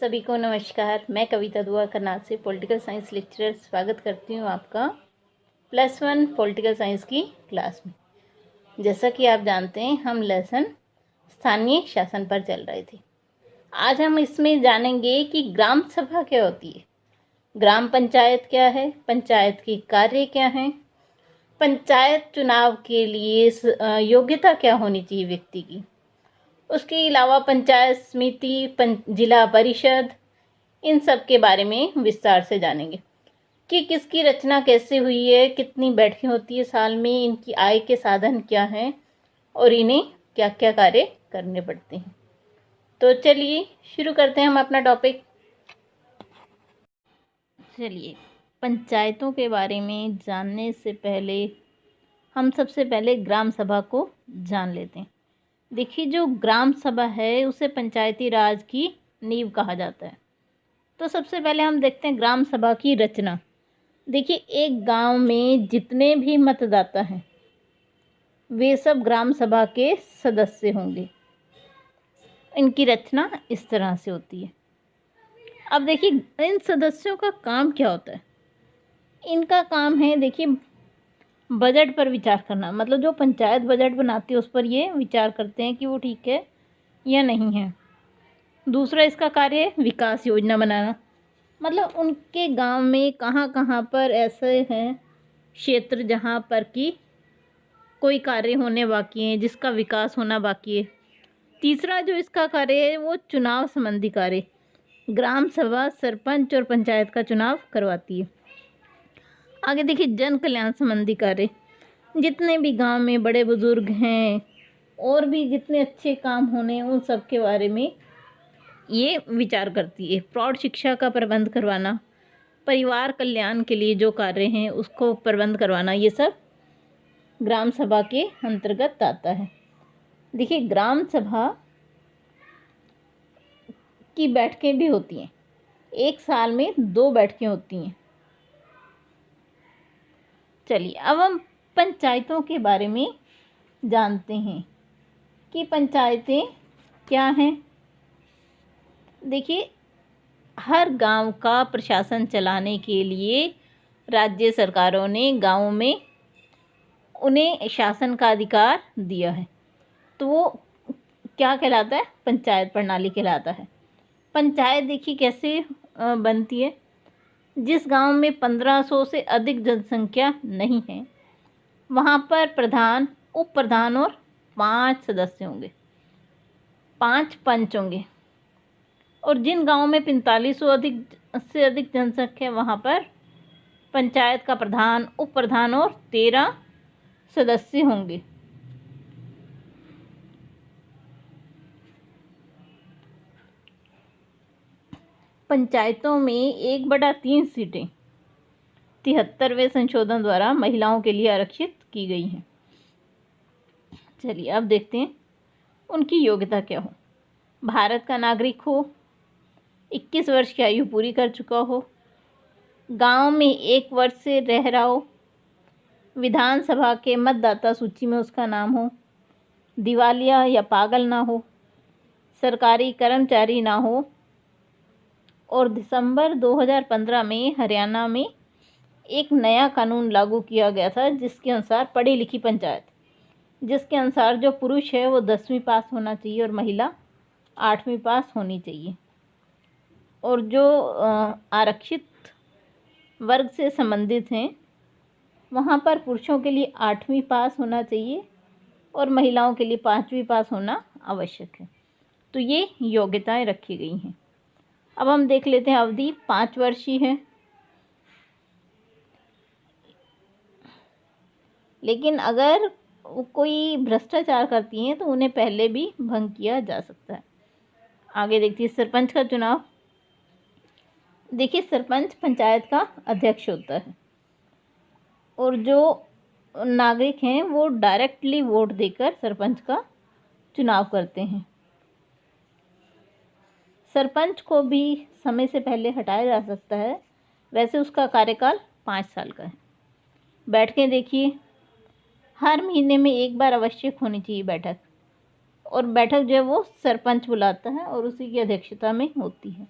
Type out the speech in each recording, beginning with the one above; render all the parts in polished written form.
सभी को नमस्कार। मैं कविता दुआ करनाल से पॉलिटिकल साइंस लेक्चरर स्वागत करती हूँ आपका +1 पॉलिटिकल साइंस की क्लास में। जैसा कि आप जानते हैं, हम लेसन स्थानीय शासन पर चल रहे थे। आज हम इसमें जानेंगे कि ग्राम सभा क्या होती है, ग्राम पंचायत क्या है, पंचायत के कार्य क्या हैं, पंचायत चुनाव के लिए योग्यता क्या होनी चाहिए व्यक्ति की, उसके अलावा पंचायत समिति, जिला परिषद, इन सब के बारे में विस्तार से जानेंगे कि किसकी रचना कैसे हुई है, कितनी बैठकें होती है साल में, इनकी आय के साधन क्या हैं और इन्हें क्या क्या कार्य करने पड़ते हैं। तो चलिए शुरू करते हैं हम अपना टॉपिक। चलिए, पंचायतों के बारे में जानने से पहले हम सबसे पहले ग्राम सभा को जान लेते हैं। देखिए, जो ग्राम सभा है उसे पंचायती राज की नींव कहा जाता है। तो सबसे पहले हम देखते हैं ग्राम सभा की रचना। देखिए, एक गांव में जितने भी मतदाता हैं वे सब ग्राम सभा के सदस्य होंगे। इनकी रचना इस तरह से होती है। अब देखिए, इन सदस्यों का काम क्या होता है। इनका काम है, देखिए, बजट पर विचार करना। मतलब जो पंचायत बजट बनाती है उस पर ये विचार करते हैं कि वो ठीक है या नहीं है। दूसरा इसका कार्य है विकास योजना बनाना। मतलब उनके गांव में कहाँ कहाँ पर ऐसे हैं क्षेत्र जहाँ पर कि कोई कार्य होने बाकी है, जिसका विकास होना बाकी है। तीसरा जो इसका कार्य है वो चुनाव संबंधी कार्य। ग्राम सभा सरपंच और पंचायत का चुनाव करवाती है। आगे देखिए, जन कल्याण संबंधी कार्य। जितने भी गांव में बड़े बुजुर्ग हैं और भी जितने अच्छे काम होने हैं उन सब के बारे में ये विचार करती है। प्रौढ़ शिक्षा का प्रबंध करवाना, परिवार कल्याण के लिए जो कार्य हैं उसको प्रबंध करवाना, ये सब ग्राम सभा के अंतर्गत आता है। देखिए, ग्राम सभा की बैठकें भी होती हैं। एक साल में 2 बैठकें होती हैं। चलिए, अब हम पंचायतों के बारे में जानते हैं कि पंचायतें क्या हैं। देखिए, हर गांव का प्रशासन चलाने के लिए राज्य सरकारों ने गांवों में उन्हें शासन का अधिकार दिया है। तो वो क्या कहलाता है? पंचायत प्रणाली कहलाता है। पंचायत देखिए कैसे बनती है। जिस गांव में 1500 से अधिक जनसंख्या नहीं है वहाँ पर प्रधान, उप प्रधान और 5 सदस्य होंगे, 5 पंच होंगे। और जिन गांवों में 4500 से अधिक जनसंख्या है वहाँ पर पंचायत का प्रधान, उप प्रधान और 13 सदस्य होंगे। पंचायतों में 1/3 सीटें 73वें संशोधन द्वारा महिलाओं के लिए आरक्षित की गई हैं। चलिए, अब देखते हैं उनकी योग्यता क्या हो। भारत का नागरिक हो, 21 वर्ष की आयु पूरी कर चुका हो, गांव में 1 वर्ष से रह रहा हो, विधानसभा के मतदाता सूची में उसका नाम हो, दिवालिया या पागल ना हो, सरकारी कर्मचारी ना हो। और दिसंबर 2015 में हरियाणा में एक नया कानून लागू किया गया था जिसके अनुसार पढ़ी लिखी पंचायत, जिसके अनुसार जो पुरुष है वो 10वीं पास होना चाहिए और महिला 8वीं पास होनी चाहिए। और जो आरक्षित वर्ग से संबंधित हैं वहाँ पर पुरुषों के लिए 8वीं पास होना चाहिए और महिलाओं के लिए 5वीं पास होना आवश्यक है। तो ये योग्यताएं रखी गई हैं। अब हम देख लेते हैं, अवधि 5 वर्ष ही है। लेकिन अगर कोई भ्रष्टाचार करती हैं तो उन्हें पहले भी भंग किया जा सकता है। आगे देखिए, सरपंच का चुनाव। देखिए, सरपंच पंचायत का अध्यक्ष होता है और जो नागरिक हैं वो डायरेक्टली वोट देकर सरपंच का चुनाव करते हैं। सरपंच को भी समय से पहले हटाया जा सकता है। वैसे उसका कार्यकाल 5 साल का है। बैठकें देखिए, हर महीने में 1 बार आवश्यक होनी चाहिए बैठक, और बैठक जो है वो सरपंच बुलाता है और उसी की अध्यक्षता में होती है।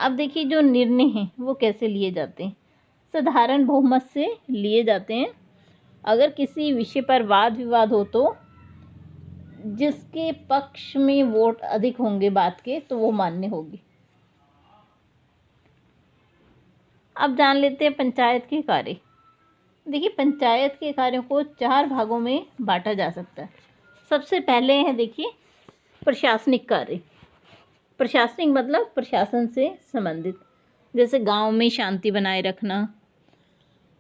अब देखिए जो निर्णय हैं वो कैसे लिए जाते हैं। साधारण बहुमत से लिए जाते हैं। अगर किसी विषय पर वाद विवाद हो तो जिसके पक्ष में वोट अधिक होंगे बात के, तो वो मान्य होगी। अब जान लेते हैं पंचायत के कार्य। देखिए पंचायत के कार्यों को 4 भागों में बांटा जा सकता है। सबसे पहले है देखिए प्रशासनिक कार्य। प्रशासनिक मतलब प्रशासन से संबंधित, जैसे गांव में शांति बनाए रखना,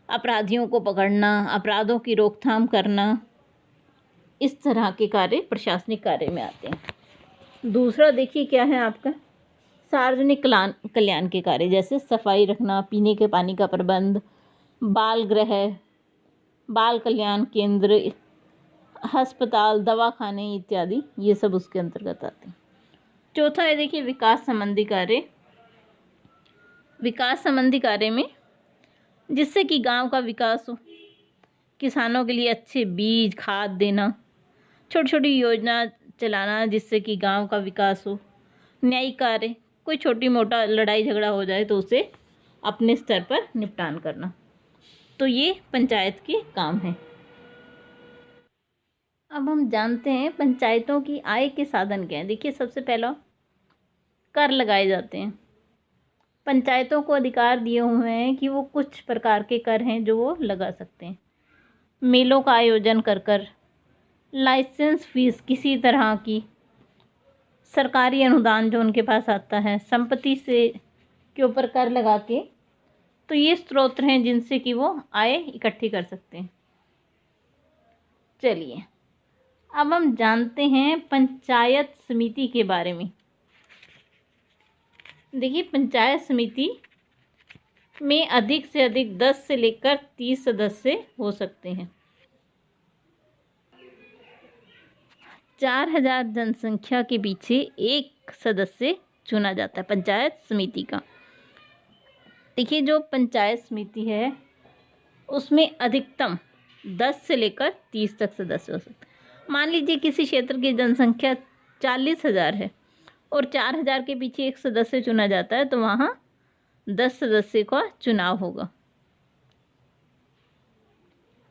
अपराधियों को पकड़ना, अपराधों की रोकथाम करना, इस तरह के कार्य प्रशासनिक कार्य में आते हैं। दूसरा देखिए क्या है आपका सार्वजनिक कल्याण के कार्य, जैसे सफाई रखना, पीने के पानी का प्रबंध, बाल गृह, बाल कल्याण केंद्र, अस्पताल, दवाखाने इत्यादि, ये सब उसके अंतर्गत आते हैं। चौथा है देखिए विकास संबंधी कार्य। विकास संबंधी कार्य में जिससे कि गांव का विकास हो, किसानों के लिए अच्छे बीज खाद देना, छोटी छोटी योजना चलाना जिससे कि गांव का विकास हो, न्यायिक कार्य, कोई छोटी मोटा लड़ाई झगड़ा हो जाए तो उसे अपने स्तर पर निपटान करना। तो ये पंचायत के काम हैं। अब हम जानते हैं पंचायतों की आय के साधन क्या हैं। देखिए सबसे पहला कर लगाए जाते हैं। पंचायतों को अधिकार दिए हुए हैं कि वो कुछ प्रकार के कर हैं जो वो लगा सकते हैं। मेलों का आयोजन कर कर, लाइसेंस फीस किसी तरह की, सरकारी अनुदान जो उनके पास आता है, संपत्ति से के ऊपर कर लगा के, तो ये स्रोत हैं जिनसे कि वो आय इकट्ठी कर सकते हैं। चलिए अब हम जानते हैं पंचायत समिति के बारे में। देखिए पंचायत समिति में अधिक से अधिक 10 से लेकर 30 सदस्य हो सकते हैं। 4000 जनसंख्या के पीछे एक सदस्य चुना जाता है पंचायत समिति का। देखिए जो पंचायत समिति है उसमें अधिकतम 10 से लेकर 30 तक सदस्य हो सकते हैं। मान लीजिए किसी क्षेत्र की जनसंख्या 40,000 है और 4000 के पीछे एक सदस्य चुना जाता है, तो वहाँ 10 सदस्य का चुनाव होगा।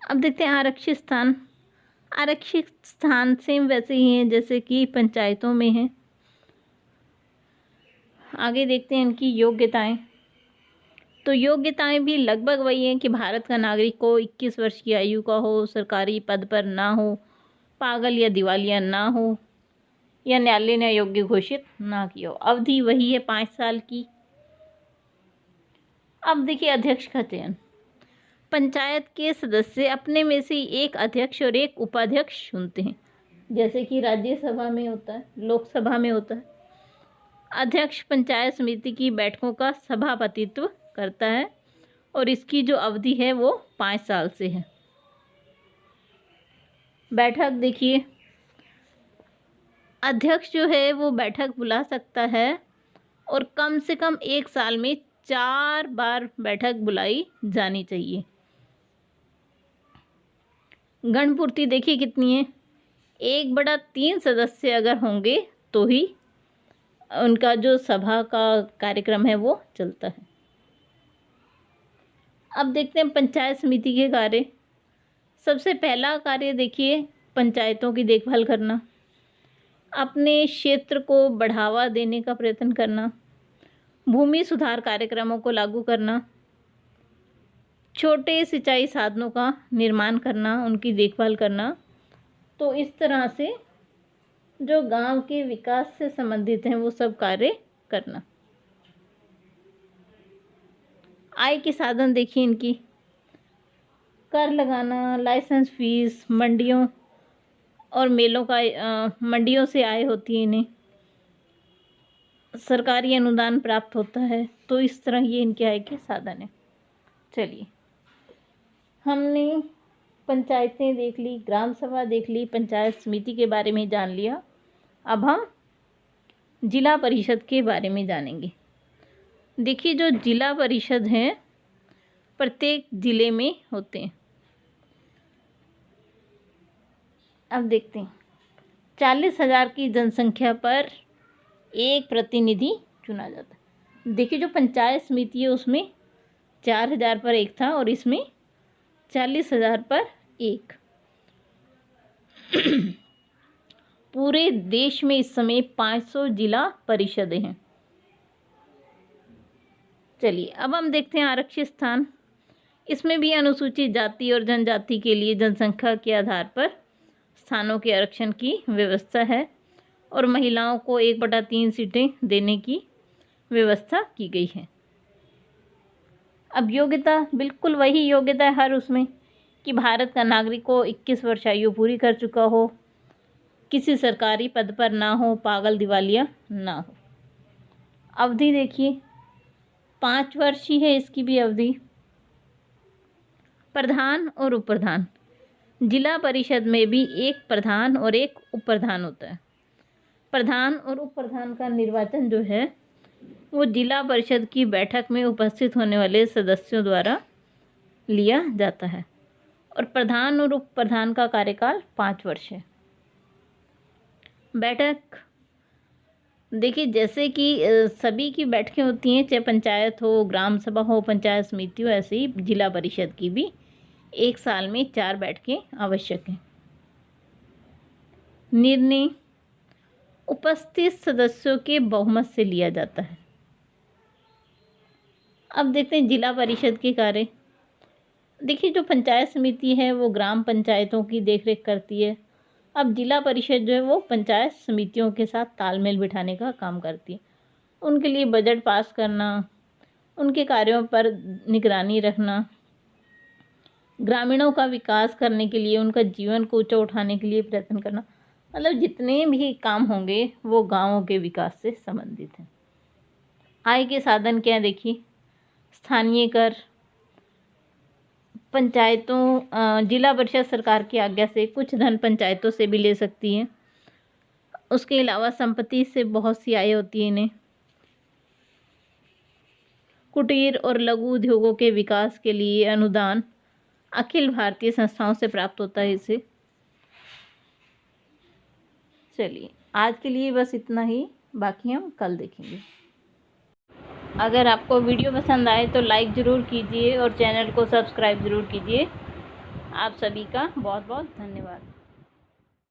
अब देखते हैं आरक्षित स्थान। आरक्षित स्थान सेम वैसे ही हैं जैसे कि पंचायतों में है। आगे देखते हैं इनकी योग्यताएं। तो योग्यताएं भी लगभग वही हैं कि भारत का नागरिक हो, 21 वर्ष की आयु का हो, सरकारी पद पर ना हो, पागल या दिवालिया ना हो, या न्यायालय ने अयोग्य घोषित ना किया हो। अवधि वही है 5 साल की। अब देखिए अध्यक्ष का चयन। पंचायत के सदस्य अपने में से एक अध्यक्ष और एक उपाध्यक्ष चुनते हैं, जैसे कि राज्यसभा में होता है, लोकसभा में होता है। अध्यक्ष पंचायत समिति की बैठकों का सभापतित्व करता है और इसकी जो अवधि है वो 5 साल से है। बैठक देखिए अध्यक्ष जो है वो बैठक बुला सकता है और कम से कम 1 साल में 4 बार बैठक बुलाई जानी चाहिए। गणपूर्ति देखिए कितनी है, 1/3 सदस्य अगर होंगे तो ही उनका जो सभा का कार्यक्रम है वो चलता है। अब देखते हैं पंचायत समिति के कार्य। सबसे पहला कार्य देखिए पंचायतों की देखभाल करना, अपने क्षेत्र को बढ़ावा देने का प्रयत्न करना, भूमि सुधार कार्यक्रमों को लागू करना, छोटे सिंचाई साधनों का निर्माण करना, उनकी देखभाल करना। तो इस तरह से जो गांव के विकास से संबंधित हैं वो सब कार्य करना। आय के साधन देखिए इनकी, कर लगाना, लाइसेंस फीस, मंडियों और मेलों का मंडियों से आय होती है इन्हें, सरकारी अनुदान प्राप्त होता है। तो इस तरह ये इनके आय के साधन हैं। चलिए हमने पंचायतें देख ली, ग्राम सभा देख ली, पंचायत समिति के बारे में जान लिया। अब हम जिला परिषद के बारे में जानेंगे। देखिए जो जिला परिषद हैं प्रत्येक जिले में होते हैं। अब देखते हैं 40,000 की जनसंख्या पर एक प्रतिनिधि चुना जाता है। देखिए जो पंचायत समिति है उसमें 4,000 पर एक था और इसमें 40,000 पर एक। पूरे देश में इस समय 500 जिला परिषदें हैं। चलिए अब हम देखते हैं आरक्षित स्थान। इसमें भी अनुसूचित जाति और जनजाति के लिए जनसंख्या के आधार पर स्थानों के आरक्षण की व्यवस्था है और महिलाओं को 1/3 सीटें देने की व्यवस्था की गई है। अब योग्यता, बिल्कुल वही योग्यता है हर उसमें कि भारत का नागरिक हो, 21 वर्ष आयु पूरी कर चुका हो, किसी सरकारी पद पर ना हो, पागल दिवालिया ना हो। अवधि देखिए 5 वर्ष ही है इसकी भी अवधि। प्रधान और उप प्रधान, जिला परिषद में भी एक प्रधान और एक उप प्रधान होता है। प्रधान और उप प्रधान का निर्वाचन जो है वो जिला परिषद की बैठक में उपस्थित होने वाले सदस्यों द्वारा लिया जाता है और प्रधान और उप प्रधान का कार्यकाल 5 वर्ष है। बैठक देखिए जैसे कि सभी की बैठकें होती हैं, चाहे पंचायत हो, ग्राम सभा हो, पंचायत समिति हो, ऐसे ही जिला परिषद की भी 1 साल में 4 बैठकें आवश्यक हैं। निर्णय उपस्थित सदस्यों के बहुमत से लिया जाता है। अब देखते हैं जिला परिषद के कार्य। देखिए जो पंचायत समिति है वो ग्राम पंचायतों की देखरेख करती है। अब जिला परिषद जो है वो पंचायत समितियों के साथ तालमेल बिठाने का काम करती है, उनके लिए बजट पास करना, उनके कार्यों पर निगरानी रखना, ग्रामीणों का विकास करने के लिए, उनका जीवन को ऊंचा उठाने के लिए प्रयत्न करना। मतलब जितने भी काम होंगे वो गांवों के विकास से संबंधित हैं। आय के साधन क्या है देखिए, स्थानीय कर, पंचायतों जिला परिषद सरकार की आज्ञा से कुछ धन पंचायतों से भी ले सकती है। उसके अलावा संपत्ति से बहुत सी आय होती है इन्हें। कुटीर और लघु उद्योगों के विकास के लिए अनुदान अखिल भारतीय संस्थाओं से प्राप्त होता है इसे। चलिए आज के लिए बस इतना ही, बाकी हम कल देखेंगे। अगर आपको वीडियो पसंद आए तो लाइक ज़रूर कीजिए और चैनल को सब्सक्राइब ज़रूर कीजिए। आप सभी का बहुत बहुत धन्यवाद।